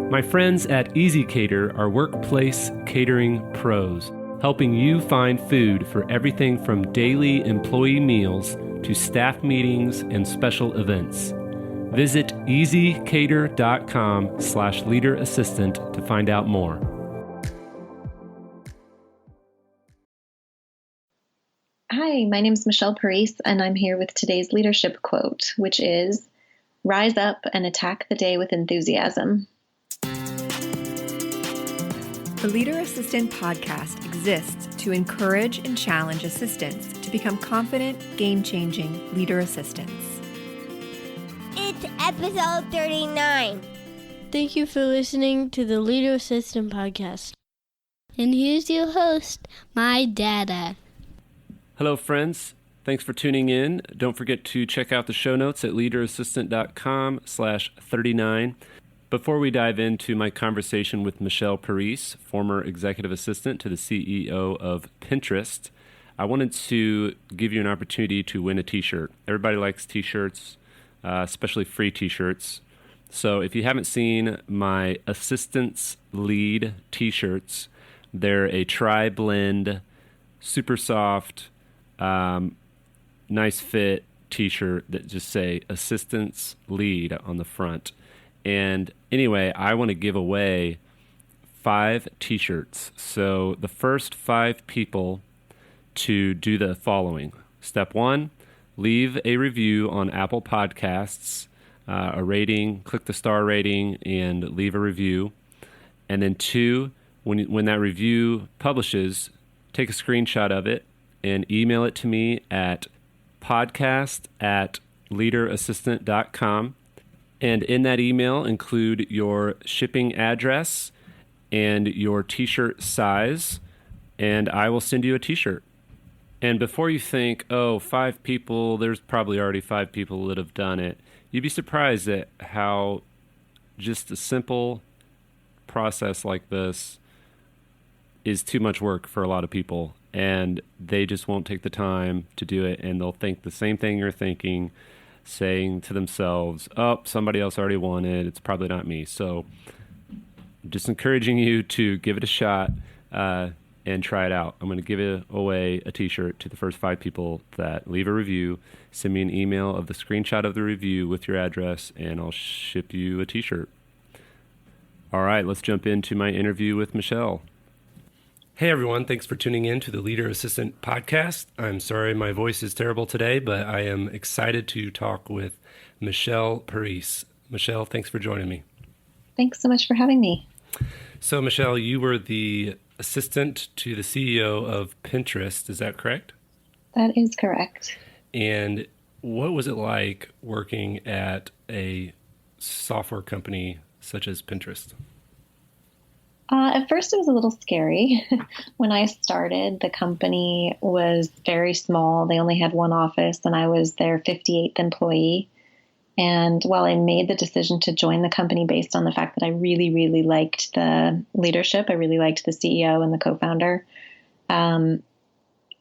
My friends at Easy Cater are workplace catering pros, helping you find food for everything from daily employee meals to staff meetings and special events. Visit easycater.com/leaderassistant to find out more. Hi, my name is Michelle Parise, and I'm here with today's leadership quote, which is, "Rise up and attack the day with enthusiasm." The Leader Assistant podcast exists to encourage and challenge assistants to become confident, game-changing leader assistants. It's episode 39. Thank you for listening to the Leader Assistant podcast. And here's your host, my dada. Hello, friends. Thanks for tuning in. Don't forget to check out the show notes at leaderassistant.com/39. Before we dive into my conversation with Michelle Parise, former executive assistant to the CEO of Pinterest, I wanted to give you an opportunity to win a t-shirt. Everybody likes t-shirts, especially free t-shirts. So if you haven't seen my Assistants Lead t-shirts, they're a tri-blend, super soft, nice fit t-shirt that just say Assistants Lead on the front. And anyway, I want to give away 5 t-shirts. So the first 5 people to do the following. Step 1, leave a review on Apple Podcasts, a rating, click the star rating, and leave a review. And then 2, when that review publishes, take a screenshot of it and email it to me at podcast@leaderassistant.com. And in that email, include your shipping address and your t-shirt size, and I will send you a t-shirt. And before you think, 5 people, there's probably already 5 people that have done it, you'd be surprised at how just a simple process like this is too much work for a lot of people, and they just won't take the time to do it, and they'll think the same thing you're thinking, saying to themselves, somebody else already won it, it's probably not me. So just encouraging you to give it a shot and try it out. I'm going to give away a t-shirt to the first 5 people that leave a review. Send me an email of the screenshot of the review with your address, and I'll ship you a t-shirt. All right, let's jump into my interview with Michelle. Hey everyone, thanks for tuning in to the Leader Assistant podcast. I'm sorry my voice is terrible today, but I am excited to talk with Michelle Parise. Michelle, thanks for joining me. Thanks so much for having me. So Michelle, you were the assistant to the CEO of Pinterest, is that correct? That is correct. And what was it like working at a software company such as Pinterest? At first, it was a little scary. When I started, the company was very small. They only had one office, and I was their 58th employee. And while I made the decision to join the company based on the fact that I really, really liked the leadership, I really liked the CEO and the co-founder, that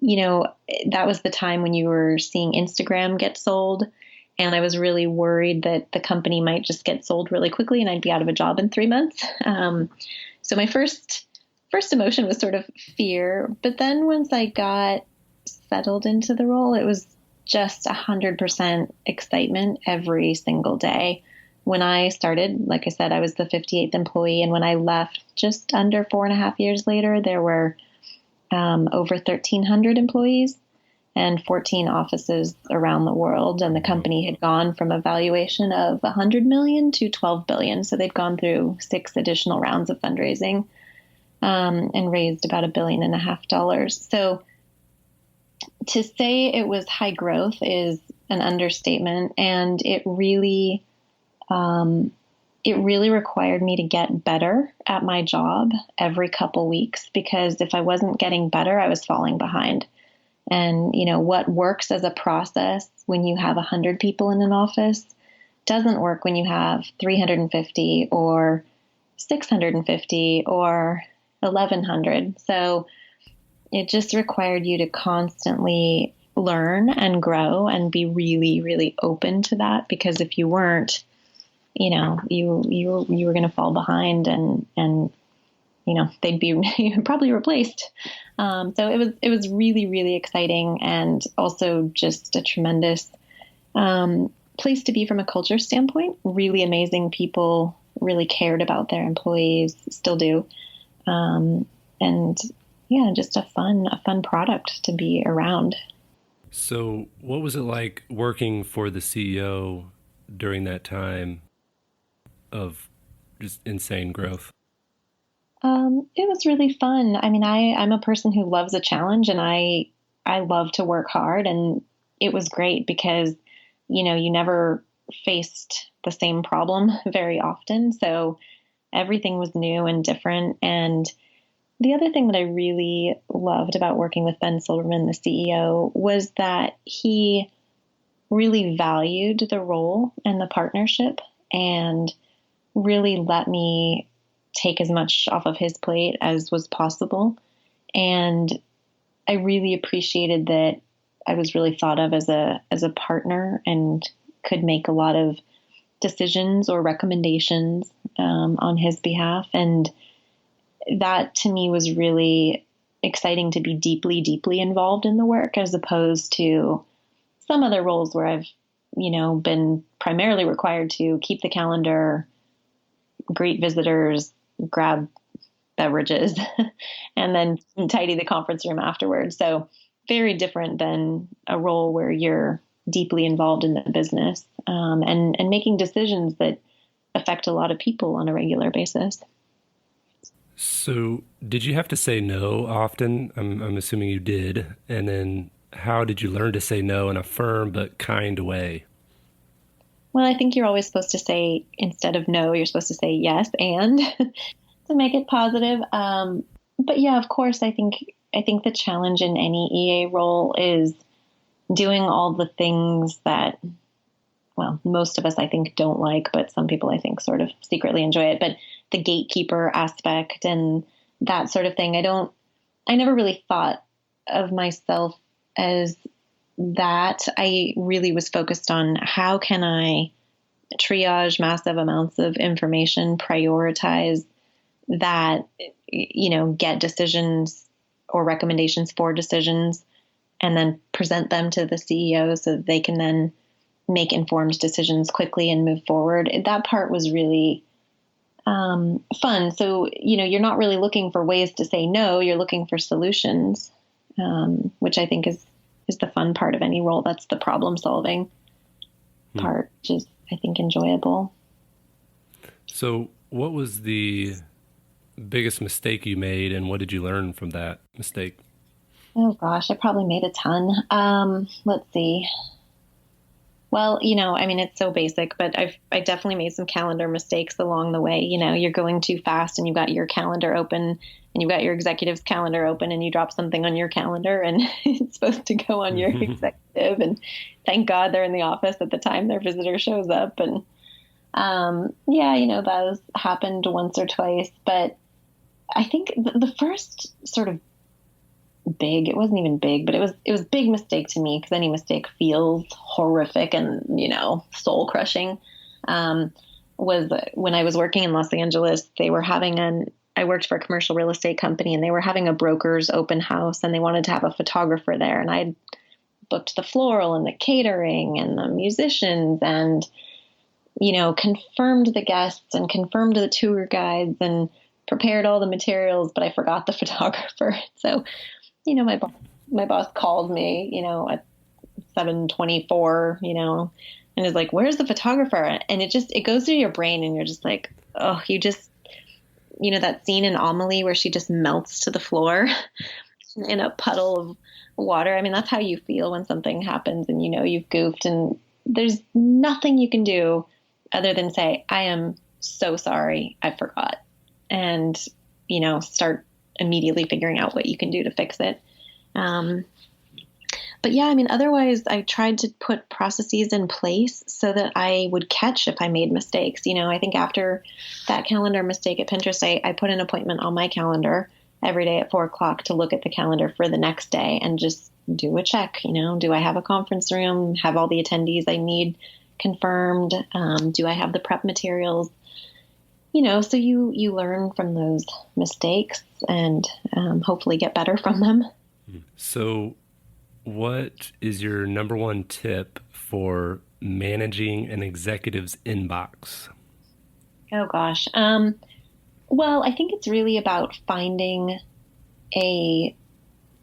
was the time when you were seeing Instagram get sold. And I was really worried that the company might just get sold really quickly and I'd be out of a job in 3 months. So my first emotion was sort of fear. But then once I got settled into the role, it was just 100% excitement every single day. When I started, like I said, I was the 58th employee. And when I left just under 4.5 years later, there were over 1,300 employees and 14 offices around the world. And the company had gone from a valuation of $100 million to $12 billion. So they'd gone through 6 additional rounds of fundraising and raised about $1.5 billion. So to say it was high growth is an understatement. And it really required me to get better at my job every couple weeks, because if I wasn't getting better, I was falling behind. And, what works as a process when you have 100 people in an office doesn't work when you have 350 or 650 or 1,100. So it just required you to constantly learn and grow and be really, really open to that, because if you weren't, you were going to fall behind and they'd be probably replaced. So it was really, really exciting, and also just a tremendous place to be from a culture standpoint. Really amazing people, really cared about their employees, still do. And yeah, just a fun product to be around. So what was it like working for the CEO during that time of just insane growth? It was really fun. I mean, I'm a person who loves a challenge, and I love to work hard, and it was great because, you never faced the same problem very often. So everything was new and different. And the other thing that I really loved about working with Ben Silverman, the CEO, was that he really valued the role and the partnership and really let me take as much off of his plate as was possible. And I really appreciated that I was really thought of as a partner and could make a lot of decisions or recommendations on his behalf. And that to me was really exciting, to be deeply, deeply involved in the work, as opposed to some other roles where I've, been primarily required to keep the calendar, greet visitors, grab beverages, and then tidy the conference room afterwards. So very different than a role where you're deeply involved in the business and making decisions that affect a lot of people on a regular basis. So did you have to say no often? I'm assuming you did. And then how did you learn to say no in a firm but kind way? Well, I think you're always supposed to say, instead of no, you're supposed to say yes and to make it positive. But yeah, of course, I think the challenge in any EA role is doing all the things that, well, most of us, I think, don't like, but some people, I think, sort of secretly enjoy it. But the gatekeeper aspect and that sort of thing, I never really thought of myself as that. I really was focused on how can I triage massive amounts of information, prioritize that, get decisions or recommendations for decisions, and then present them to the CEO so that they can then make informed decisions quickly and move forward. That part was really fun. So, you're not really looking for ways to say no, you're looking for solutions, which I think is the fun part of any role. That's the problem solving part, which is, I think, enjoyable. So what was the biggest mistake you made, and what did you learn from that mistake? Oh gosh, I probably made a ton. Let's see. Well, it's so basic, but I definitely made some calendar mistakes along the way. You're going too fast and you've got your calendar open and you've got your executive's calendar open and you drop something on your calendar and it's supposed to go on your executive. And thank God they're in the office at the time their visitor shows up. And that has happened once or twice. But I think the first sort of big, it wasn't even big, but it was a big mistake to me, because any mistake feels horrific and, soul crushing, was when I was working in Los Angeles. I worked for a commercial real estate company, and they were having a broker's open house, and they wanted to have a photographer there. And I booked the floral and the catering and the musicians and, confirmed the guests and confirmed the tour guides and prepared all the materials, but I forgot the photographer. So, my boss called me, at 7:24, and is like, "Where's the photographer?" And it goes through your brain, and you're just like, oh, you just, that scene in Amelie where she just melts to the floor in a puddle of water. I mean, that's how you feel when something happens and you've goofed, and there's nothing you can do other than say, "I am so sorry, I forgot," and, start immediately figuring out what you can do to fix it. But yeah, otherwise I tried to put processes in place so that I would catch if I made mistakes. I think after that calendar mistake at Pinterest, I put an appointment on my calendar every day at 4:00 to look at the calendar for the next day and just do a check. Do I have a conference room? Have all the attendees I need confirmed? Do I have the prep materials? So you learn from those mistakes and hopefully get better from them. So what is your number one tip for managing an executive's inbox? Oh, gosh. Well, I think it's really about finding a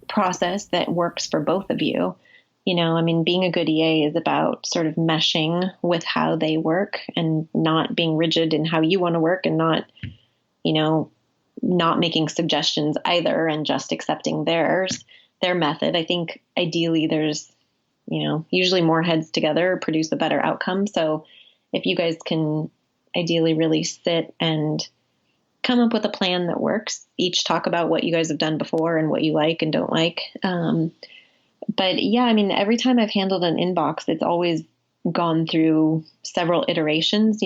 process that works for both of you. Being a good EA is about sort of meshing with how they work and not being rigid in how you want to work and not making suggestions either and just accepting their method. I think ideally there's, usually more heads together produce a better outcome. So if you guys can ideally really sit and come up with a plan that works, each talk about what you guys have done before and what you like and don't like. But yeah, every time I've handled an inbox, it's always gone through several iterations.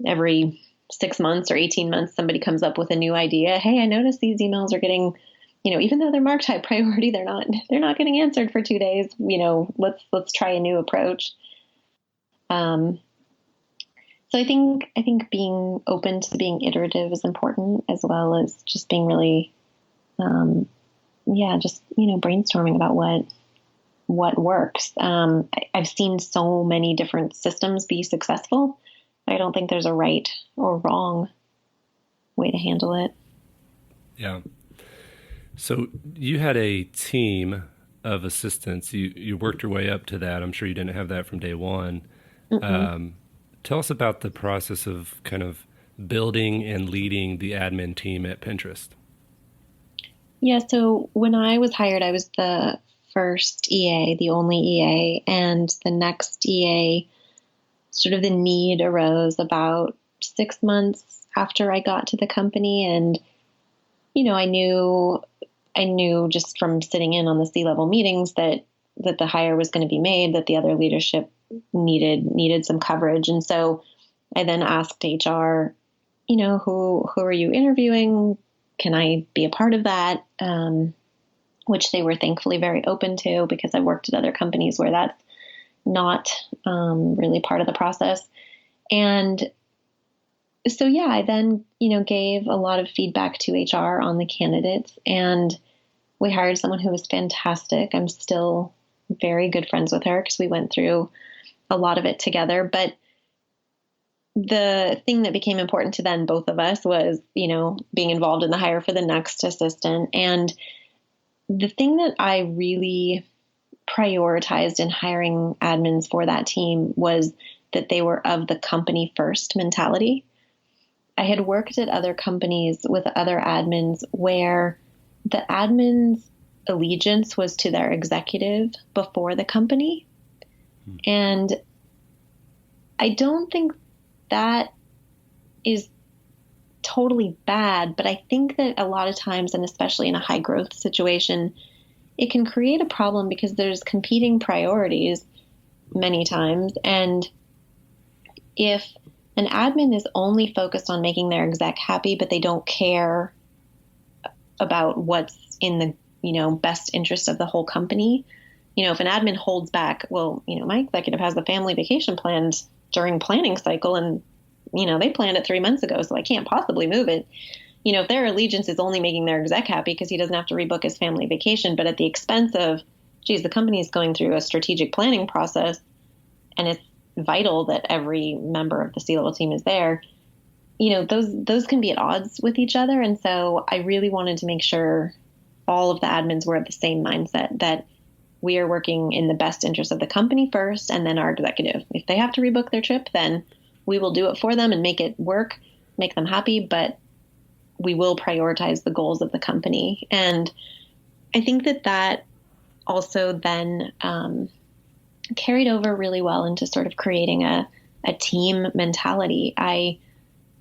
Every 6 months or 18 months, somebody comes up with a new idea. Hey, I noticed these emails are getting, even though they're marked high priority, they're not getting answered for 2 days. Let's try a new approach. So I think being open to being iterative is important, as well as just being really, brainstorming about what works. I've seen so many different systems be successful. I don't think there's a right or wrong way to handle it. Yeah. So you had a team of assistants. You worked your way up to that. I'm sure you didn't have that from day one. Tell us about the process of kind of building and leading the admin team at Pinterest. Yeah, so when I was hired, I was the first EA, the only EA, and the next EA, sort of the need arose about 6 months after I got to the company. And, I knew just from sitting in on the C-level meetings that the hire was going to be made, that the other leadership needed some coverage. And so I then asked HR, who are you interviewing? Can I be a part of that? Which they were thankfully very open to, because I worked at other companies where that's not really part of the process. And so, yeah, I then, gave a lot of feedback to HR on the candidates, and we hired someone who was fantastic. I'm still very good friends with her because we went through a lot of it together. But the thing that became important to then both of us was, being involved in the hire for the next assistant. And the thing that I really prioritized in hiring admins for that team was that they were of the company first mentality. I had worked at other companies with other admins where the admin's allegiance was to their executive before the company. And I don't think that is totally bad, but I think that a lot of times, and especially in a high growth situation, it can create a problem because there's competing priorities many times. And if an admin is only focused on making their exec happy, but they don't care about what's in the, best interest of the whole company, if an admin holds back, well, my executive has the family vacation planned during planning cycle, and, they planned it 3 months ago, so I can't possibly move it. If their allegiance is only making their exec happy because he doesn't have to rebook his family vacation, but at the expense of, the company is going through a strategic planning process, and it's vital that every member of the C-level team is there, those can be at odds with each other. And so I really wanted to make sure all of the admins were of the same mindset, that we are working in the best interest of the company first, and then our executive. If they have to rebook their trip, then we will do it for them and make it work, make them happy, but we will prioritize the goals of the company. And I think that also then carried over really well into sort of creating a team mentality. I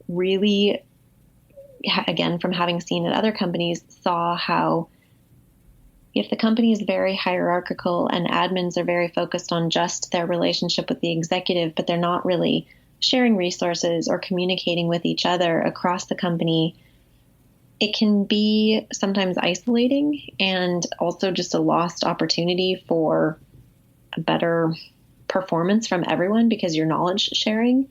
really, again, from having seen at other companies, saw how if the company is very hierarchical and admins are very focused on just their relationship with the executive, but they're not really sharing resources or communicating with each other across the company, it can be sometimes isolating and also just a lost opportunity for a better performance from everyone because you're knowledge sharing.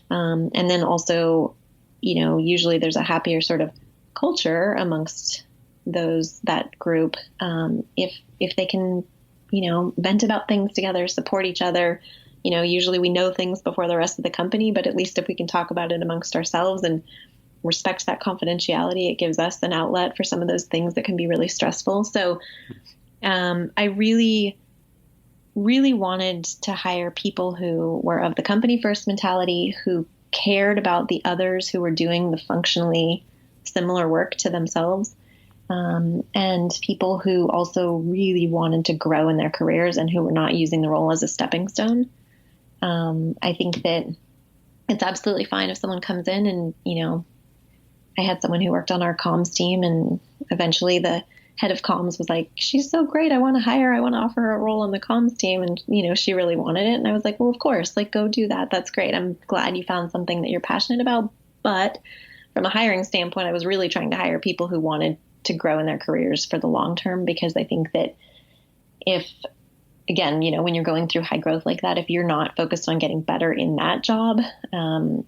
And then also, usually there's a happier sort of culture amongst that group. If they can, vent about things together, support each other, usually we know things before the rest of the company, but at least if we can talk about it amongst ourselves and respect that confidentiality, it gives us an outlet for some of those things that can be really stressful. So, I really, really wanted to hire people who were of the company first mentality, who cared about the others who were doing the functionally similar work to themselves, and people who also really wanted to grow in their careers and who were not using the role as a stepping stone. I think that it's absolutely fine if someone comes in and, I had someone who worked on our comms team, and eventually the head of comms was like, she's so great. I want to offer her a role on the comms team. And, she really wanted it. And I was like, well, of course, go do that. That's great. I'm glad you found something that you're passionate about. But from a hiring standpoint, I was really trying to hire people who wanted to grow in their careers for the long term, because I think that if, again, when you're going through high growth like that, if you're not focused on getting better in that job,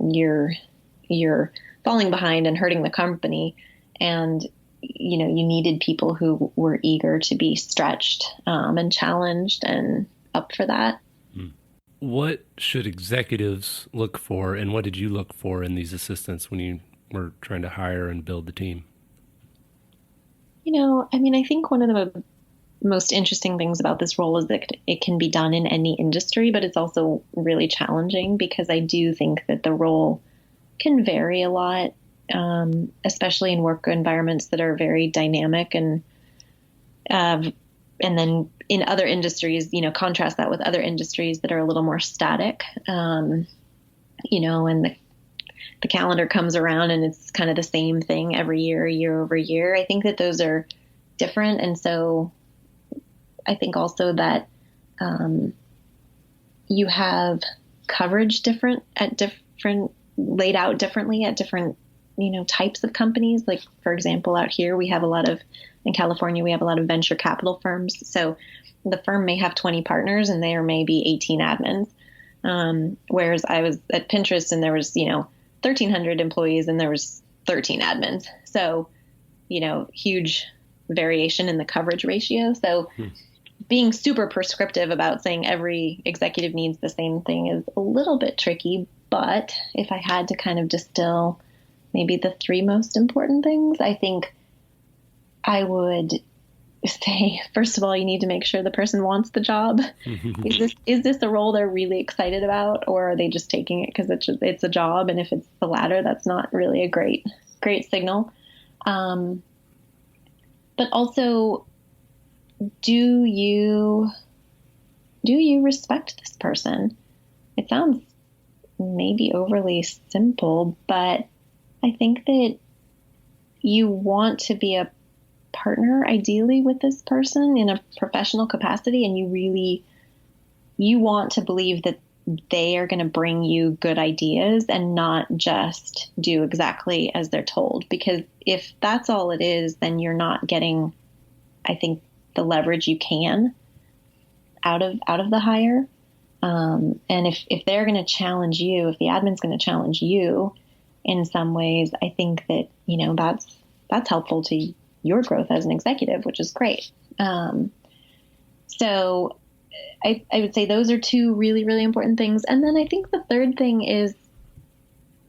you're falling behind and hurting the company. And, you needed people who were eager to be stretched and challenged and up for that. What should executives look for, and what did you look for in these assistants when you were trying to hire and build the team? I think one of the most interesting things about this role is that it can be done in any industry, but it's also really challenging because I do think that the role can vary a lot, especially in work environments that are very dynamic, and then in other industries, contrast that with other industries that are a little more static, and the calendar comes around and it's kind of the same thing every year over year. I think that those are different. And so I think also that you have coverage laid out differently at different, types of companies. Like, for example, out here, in California, we have a lot of venture capital firms. So the firm may have 20 partners and there may be 18 admins. Whereas I was at Pinterest and there was, 1,300 employees and there was 13 admins. So, huge variation in the coverage ratio. So being super prescriptive about saying every executive needs the same thing is a little bit tricky. But if I had to kind of distill maybe the three most important things, I think I would say, first of all, you need to make sure the person wants the job. Is this a role they're really excited about, or are they just taking it because it's a job? And if it's the latter, that's not really a great signal. But also, do you respect this person? It sounds maybe overly simple, but I think that you want to be a partner ideally with this person in a professional capacity, and you want to believe that they are going to bring you good ideas and not just do exactly as they're told. Because if that's all it is, then you're not getting, I think, the leverage you can out of the hire. And if they're going to challenge you, if the admin's going to challenge you in some ways, I think that, that's helpful to your growth as an executive, which is great. So I would say those are two really, really important things. And then I think the third thing is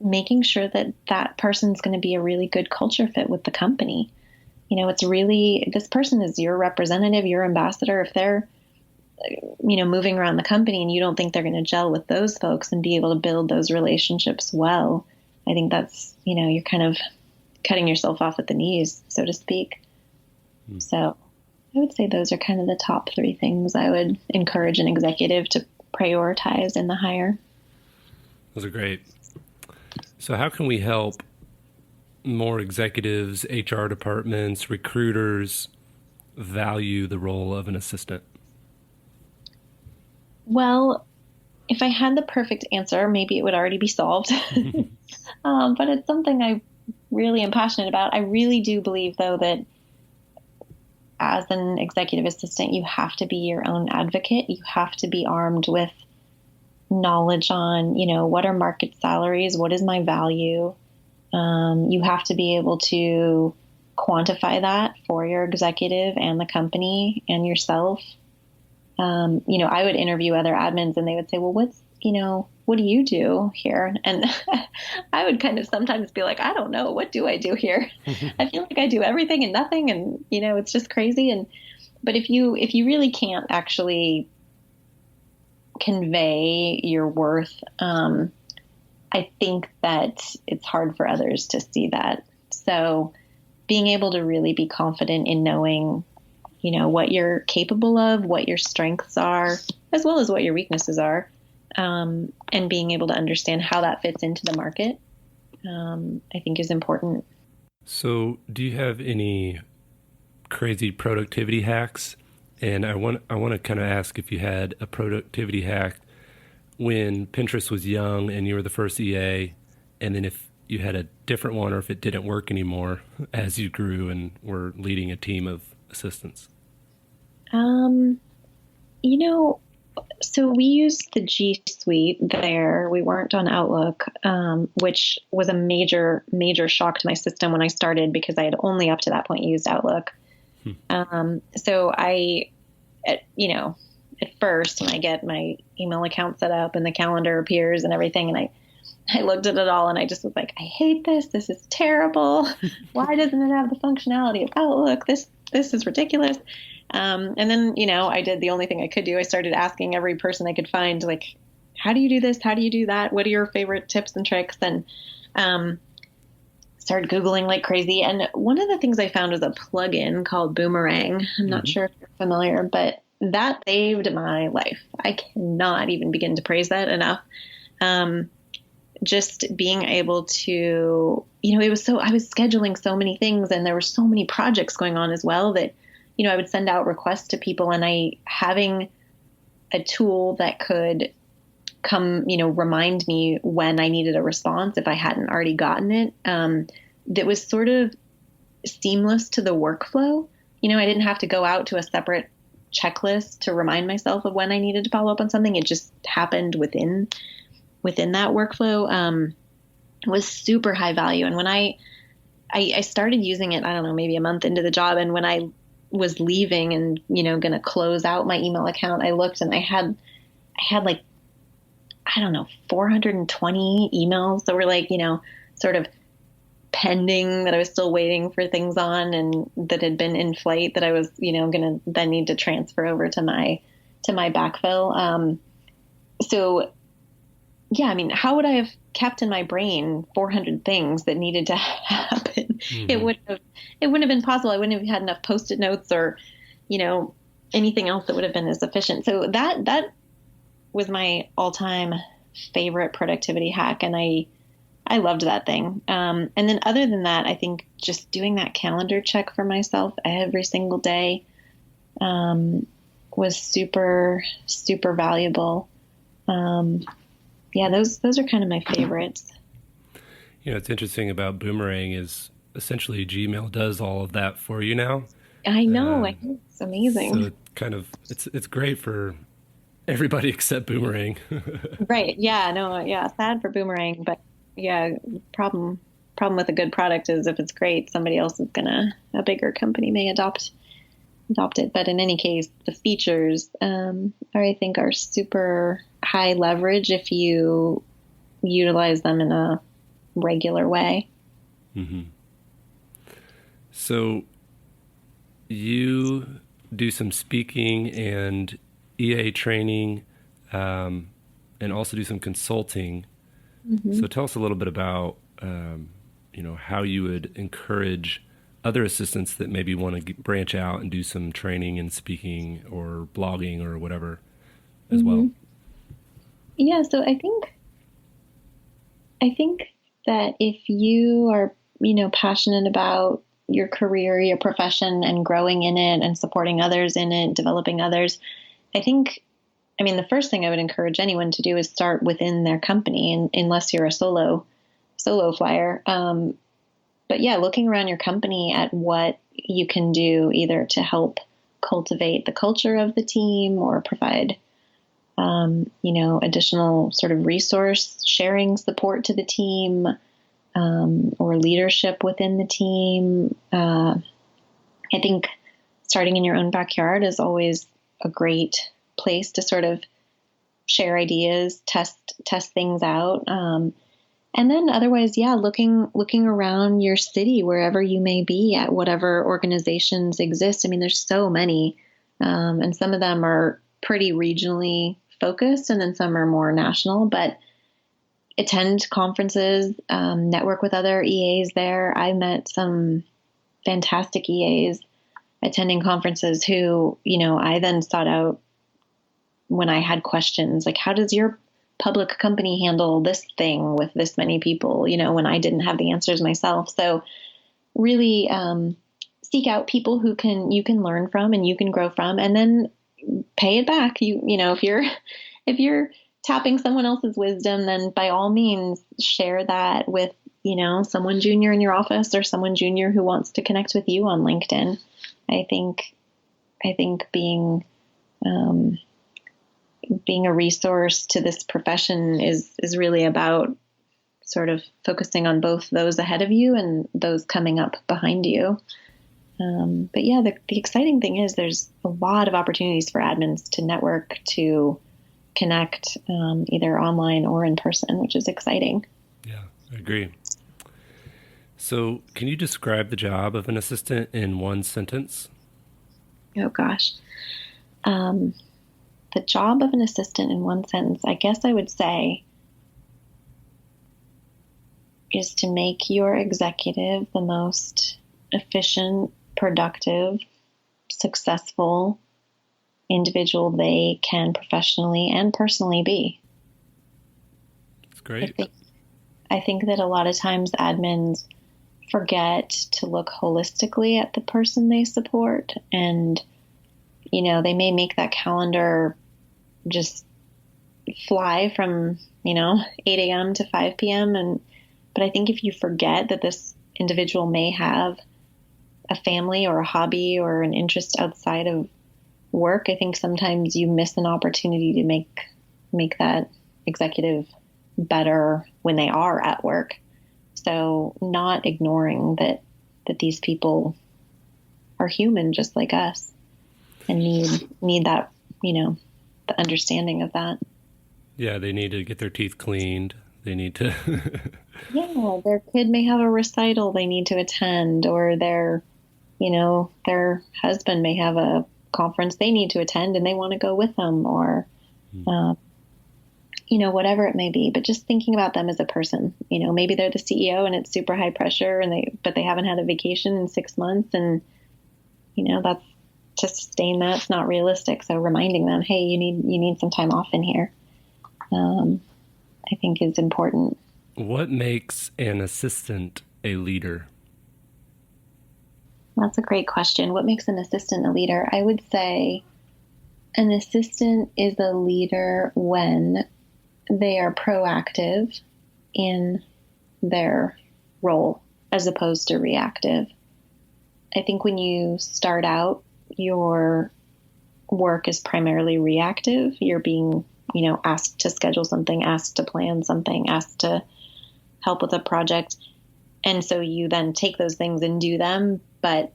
making sure that that person's going to be a really good culture fit with the company. It's really, this person is your representative, your ambassador. If they're, moving around the company and you don't think they're going to gel with those folks and be able to build those relationships well, I think that's, you're kind of cutting yourself off at the knees, so to speak. So I would say those are kind of the top three things I would encourage an executive to prioritize in the hire. Those are great. So how can we help more executives, HR departments, recruiters value the role of an assistant? Well, if I had the perfect answer, maybe it would already be solved. But it's something I really am passionate about. I really do believe, though, that as an executive assistant, you have to be your own advocate. You have to be armed with knowledge on, what are market salaries? What is my value? You have to be able to quantify that for your executive and the company and yourself. I would interview other admins and they would say, well, what do you do here? And I would kind of sometimes be like, I don't know. What do I do here? I feel like I do everything and nothing. And, it's just crazy. But if you really can't actually convey your worth, I think that it's hard for others to see that. So being able to really be confident in knowing, what you're capable of, what your strengths are, as well as what your weaknesses are, and being able to understand how that fits into the market, I think is important. So do you have any crazy productivity hacks? And I want to kind of ask if you had a productivity hack when Pinterest was young and you were the first EA, and then if you had a different one or if it didn't work anymore as you grew and were leading a team of assistants. So we used the G Suite there. We weren't on Outlook, which was a major, major shock to my system when I started because I had only up to that point used Outlook. So at first when I get my email account set up and the calendar appears and everything, and I looked at it all and I just was like, I hate this. This is terrible. Why doesn't it have the functionality of Outlook? This is ridiculous. And then, I did the only thing I could do. I started asking every person I could find, like, how do you do this? How do you do that? What are your favorite tips and tricks? And started Googling like crazy. And one of the things I found was a plugin called Boomerang. I'm not sure if you're familiar, but that saved my life. I cannot even begin to praise that enough. Just being able to, I was scheduling so many things and there were so many projects going on as well that, I would send out requests to people, and having a tool that could come, remind me when I needed a response if I hadn't already gotten it, that was sort of seamless to the workflow. I didn't have to go out to a separate checklist to remind myself of when I needed to follow up on something. It just happened within that workflow, was super high value. And when I started using it, I don't know, maybe a month into the job. And when I was leaving and, going to close out my email account, I looked and I had like, I don't know, 420 emails that were like, sort of pending, that I was still waiting for things on, and that had been in flight that I was, going to then need to transfer over to my backfill. So yeah, how would I have kept in my brain 400 things that needed to happen? Mm-hmm. It wouldn't have been possible. I wouldn't have had enough Post-it notes or, anything else that would have been as efficient. So that was my all-time favorite productivity hack. And I loved that thing. And then other than that, I think just doing that calendar check for myself every single day, was super, super valuable. Yeah, those are kind of my favorites. What's interesting about Boomerang is essentially Gmail does all of that for you now. I know. It's amazing. So it's great for everybody except Boomerang. Right. Yeah. No. Yeah. Sad for Boomerang, but yeah. Problem with a good product is if it's great, somebody else is a bigger company may adopt it. But in any case, the features, I think are super high leverage if you utilize them in a regular way. Mm-hmm. So you do some speaking and EA training, and also do some consulting. Mm-hmm. So tell us a little bit about, how you would encourage other assistants that maybe want to branch out and do some training and speaking or blogging or whatever as mm-hmm. well. Yeah. So I think that if you are, passionate about your career, your profession, and growing in it and supporting others in it, developing others, the first thing I would encourage anyone to do is start within their company, unless you're a solo flyer. But yeah, looking around your company at what you can do either to help cultivate the culture of the team or provide additional sort of resource sharing support to the team, or leadership within the team. I think starting in your own backyard is always a great place to sort of share ideas, test things out. And then otherwise, looking around your city, wherever you may be at whatever organizations exist. I mean, there's so many, and some of them are pretty regionally focused, and then some are more national, but attend conferences, network with other EAs there. I met some fantastic EAs attending conferences who, I then sought out when I had questions, like, how does your public company handle this thing with this many people, when I didn't have the answers myself. So really seek out people who you can learn from and you can grow from, and then pay it back. If you're tapping someone else's wisdom, then by all means share that with, someone junior in your office or someone junior who wants to connect with you on LinkedIn. I think being a resource to this profession is really about sort of focusing on both those ahead of you and those coming up behind you. But yeah, the exciting thing is there's a lot of opportunities for admins to network, to connect, either online or in person, which is exciting. Yeah, I agree. So can you describe the job of an assistant in one sentence? Oh gosh. The job of an assistant in one sentence, I guess I would say, is to make your executive the most efficient, productive, successful individual they can professionally and personally be. That's great. I think that a lot of times admins forget to look holistically at the person they support, and they may make that calendar just fly from 8 a.m. to 5 p.m. But I think if you forget that this individual may have a family or a hobby or an interest outside of work, I think sometimes you miss an opportunity to make that executive better when they are at work. So not ignoring that these people are human just like us and need that, the understanding of that. Yeah, they need to get their teeth cleaned. They need to... Yeah, their kid may have a recital they need to attend, or their husband may have a conference they need to attend and they want to go with them, or, whatever it may be. But just thinking about them as a person, maybe they're the CEO and it's super high pressure but they haven't had a vacation in 6 months, and, that's to sustain that's not realistic. So reminding them, hey, you need some time off in here, I think is important. What makes an assistant a leader? That's a great question. What makes an assistant a leader? I would say an assistant is a leader when they are proactive in their role as opposed to reactive. I think when you start out, your work is primarily reactive. You're being, asked to schedule something, asked to plan something, asked to help with a project. And so you then take those things and do them. But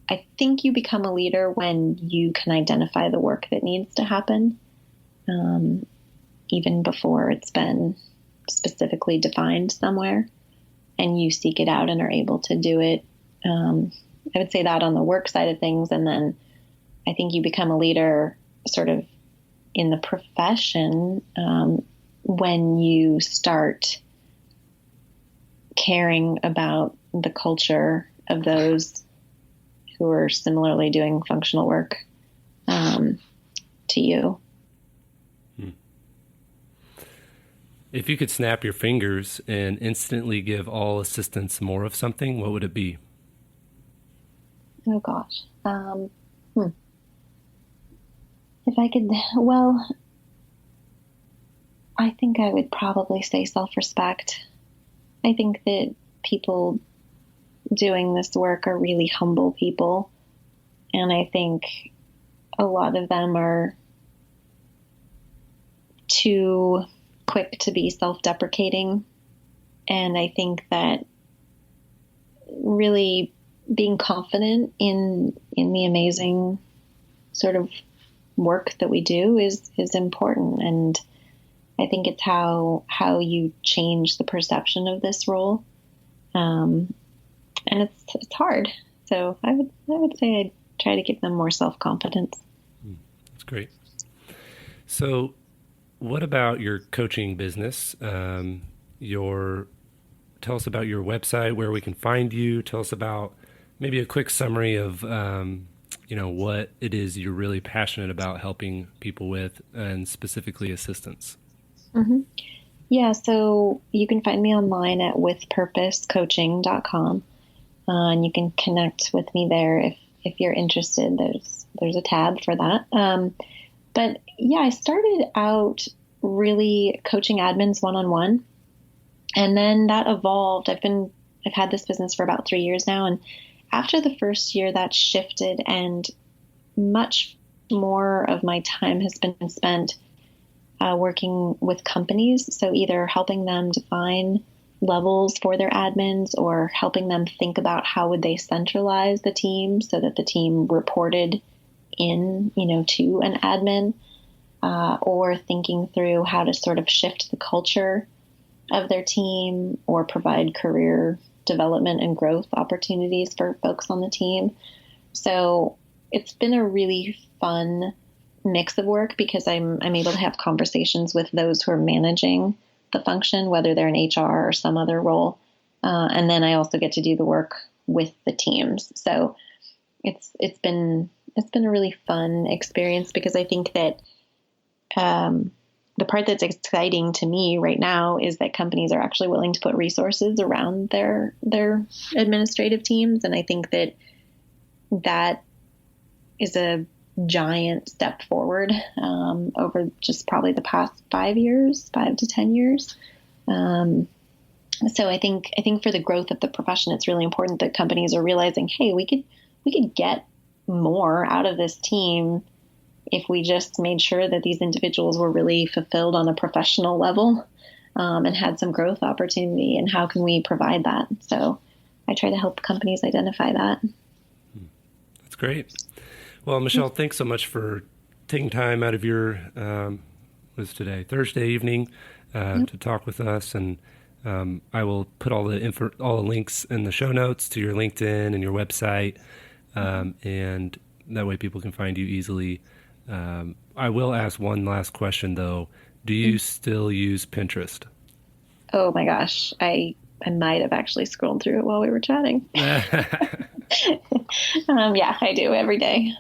I think you become a leader when you can identify the work that needs to happen, even before it's been specifically defined somewhere, and you seek it out and are able to do it. I would say that on the work side of things. And then I think you become a leader sort of in the profession when you start caring about the culture of those who are similarly doing functional work to you. If you could snap your fingers and instantly give all assistants more of something, what would it be? Oh gosh. If I could, well, I think I would probably say self-respect. I think that people doing this work are really humble people. And I think a lot of them are too quick to be self-deprecating. And I think that really being confident in the amazing sort of work that we do is important. And I think it's how you change the perception of this role. And it's hard. So I would say I'd try to give them more self-confidence. That's great. So what about your coaching business? Tell us about your website, where we can find you. Tell us about maybe a quick summary of, what it is you're really passionate about helping people with, and specifically assistants. Mm-hmm. Yeah, so you can find me online at withpurposecoaching.com, and you can connect with me there if you're interested. There's a tab for that. But yeah, I started out really coaching admins one-on-one, and then that evolved. I've had this business for about 3 years now, and after the first year, that shifted, and much more of my time has been spent working with companies. So either helping them define levels for their admins, or helping them think about how would they centralize the team so that the team reported in, to an admin, or thinking through how to sort of shift the culture of their team or provide career development and growth opportunities for folks on the team. So it's been a really fun mix of work, because I'm able to have conversations with those who are managing the function, whether they're in HR or some other role. And then I also get to do the work with the teams. So it's been a really fun experience, because I think that the part that's exciting to me right now is that companies are actually willing to put resources around their administrative teams. And I think that is a giant step forward over just probably the past 5 to 10 years. So I think for the growth of the profession, it's really important that companies are realizing, hey, we could get more out of this team if we just made sure that these individuals were really fulfilled on a professional level, and had some growth opportunity. And how can we provide that? So I try to help companies identify that. That's great. Well, Michelle, thanks so much for taking time out of your, was today, Thursday evening, to talk with us. And I will put all the links in the show notes to your LinkedIn and your website, and that way people can find you easily. I will ask one last question, though. Do you still use Pinterest? Oh my gosh, I might have actually scrolled through it while we were chatting. Yeah, I do every day.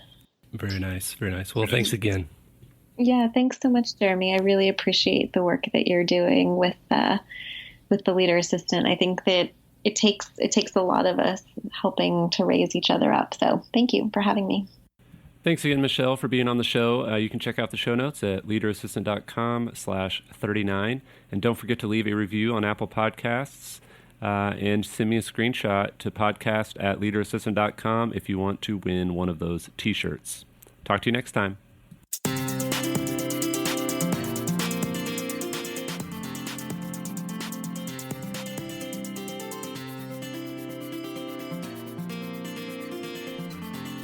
Very nice. Very nice. Well, thanks again. Yeah, thanks so much, Jeremy. I really appreciate the work that you're doing with the Leader Assistant. I think that it takes a lot of us helping to raise each other up. So thank you for having me. Thanks again, Michelle, for being on the show. You can check out the show notes at leaderassistant.com/39. And don't forget to leave a review on Apple Podcasts, and send me a screenshot to podcast@leaderassistant.com if you want to win one of those t-shirts. Talk to you next time.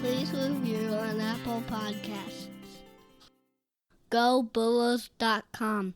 Please review on Apple Podcasts. GoBulls.com